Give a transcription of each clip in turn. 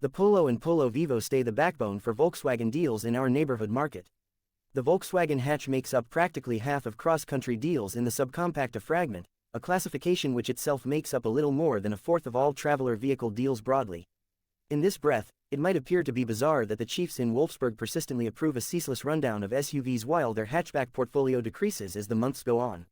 The Polo and Polo Vivo stay the backbone for Volkswagen deals in our neighborhood market. The Volkswagen hatch makes up practically half of cross-country deals in the subcompact fragment, a classification which itself makes up a little more than a fourth of all traveler vehicle deals broadly. In this breath, it might appear to be bizarre that the chiefs in Wolfsburg persistently approve a ceaseless rundown of SUVs while their hatchback portfolio decreases as the months go on.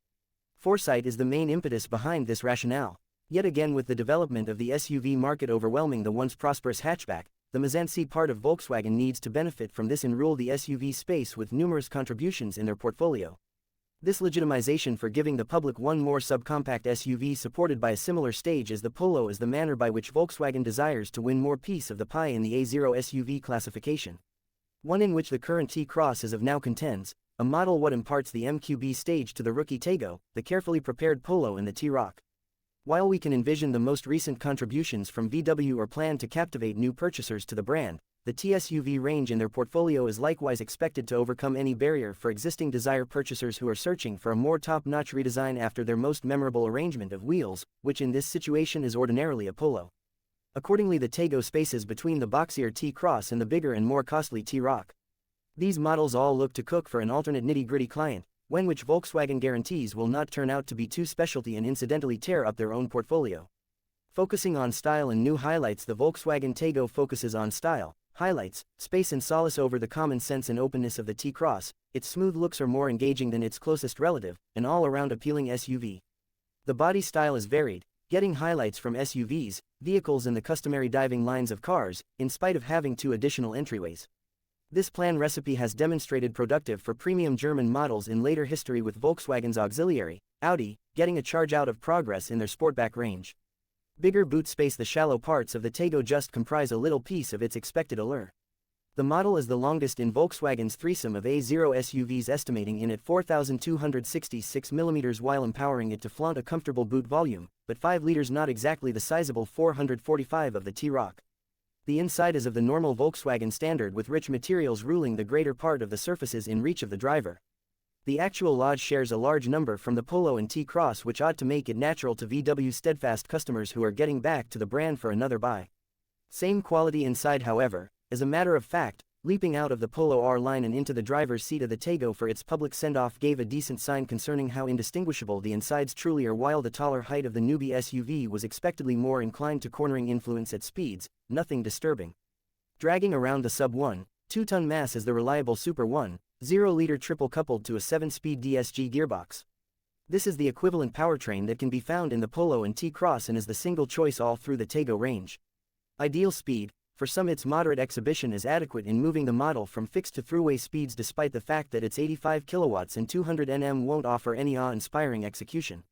Foresight is the main impetus behind this rationale. Yet again, with the development of the SUV market overwhelming the once prosperous hatchback, the Mzansi part of Volkswagen needs to benefit from this and rule the SUV space with numerous contributions in their portfolio. This legitimization for giving the public one more subcompact SUV supported by a similar stage as the Polo is the manner by which Volkswagen desires to win more piece of the pie in the A0 SUV classification. One in which the current T-Cross is of now contends, a model what imparts the MQB stage to the rookie Taigo, the carefully prepared Polo and the T-Roc. While we can envision the most recent contributions from VW or plan to captivate new purchasers to the brand, the T-SUV range in their portfolio is likewise expected to overcome any barrier for existing desire purchasers who are searching for a more top-notch redesign after their most memorable arrangement of wheels, which in this situation is ordinarily a Polo. Accordingly, the Taigo spaces between the boxier T-Cross and the bigger and more costly T-Roc. These models all look to cook for an alternate nitty-gritty client, when which Volkswagen guarantees will not turn out to be too specialty and incidentally tear up their own portfolio. Focusing on style and new highlights, the Volkswagen Taigo focuses on style, highlights, space and solace over the common sense and openness of the T-Cross. Its smooth looks are more engaging than its closest relative, an all-around appealing SUV. The body style is varied, getting highlights from SUVs, vehicles and the customary diving lines of cars, in spite of having 2 additional entryways. This plan recipe has demonstrated productive for premium German models in later history, with Volkswagen's auxiliary, Audi, getting a charge out of progress in their sportback range. Bigger boot space. The shallow parts of the Taigo just comprise a little piece of its expected allure. The model is the longest in Volkswagen's threesome of A0 SUVs, estimating in at 4,266 mm while empowering it to flaunt a comfortable boot volume, but 5 liters, not exactly the sizable 445 of the T-Roc. The inside is of the normal Volkswagen standard, with rich materials ruling the greater part of the surfaces in reach of the driver. The actual lodge shares a large number from the Polo and T-Cross, which ought to make it natural to VW's steadfast customers who are getting back to the brand for another buy. Same quality inside, however. As a matter of fact, leaping out of the Polo R-Line and into the driver's seat of the Taigo for its public send-off gave a decent sign concerning how indistinguishable the insides truly are, while the taller height of the newbie SUV was expectedly more inclined to cornering influence at speeds, nothing disturbing. Dragging around the sub-1, 2-ton mass is the reliable Super 1.0-liter triple coupled to a 7-speed DSG gearbox. This is the equivalent powertrain that can be found in the Polo and T-Cross and is the single choice all through the Taigo range. Ideal speed. For some, its moderate exhibition is adequate in moving the model from fixed to throughway speeds, despite the fact that its 85 kilowatts and 200 Nm won't offer any awe-inspiring execution.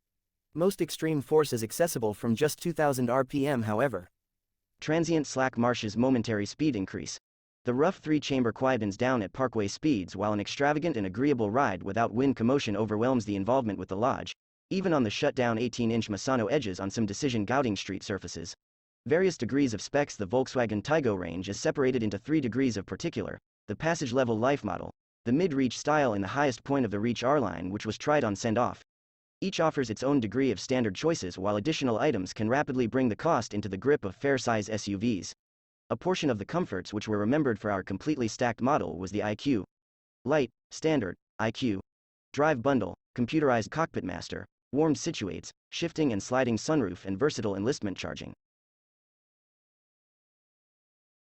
Most extreme force is accessible from just 2000 RPM, however. Transient slack marshes momentary speed increase. The rough 3-chamber quietens down at parkway speeds, while an extravagant and agreeable ride without wind commotion overwhelms the involvement with the lodge, even on the shut-down 18-inch Misano edges on some decision gouting street surfaces. Various degrees of specs. The Volkswagen Taigo range is separated into 3 degrees of particular: the passage-level life model, the mid-reach style, and the highest point of the Reach R-Line, which was tried on send-off. Each offers its own degree of standard choices, while additional items can rapidly bring the cost into the grip of fair-size SUVs. A portion of the comforts which were remembered for our completely stacked model was the IQ Light, Standard, IQ Drive bundle, computerized cockpit master, warmed situates, shifting and sliding sunroof, and versatile enlistment charging.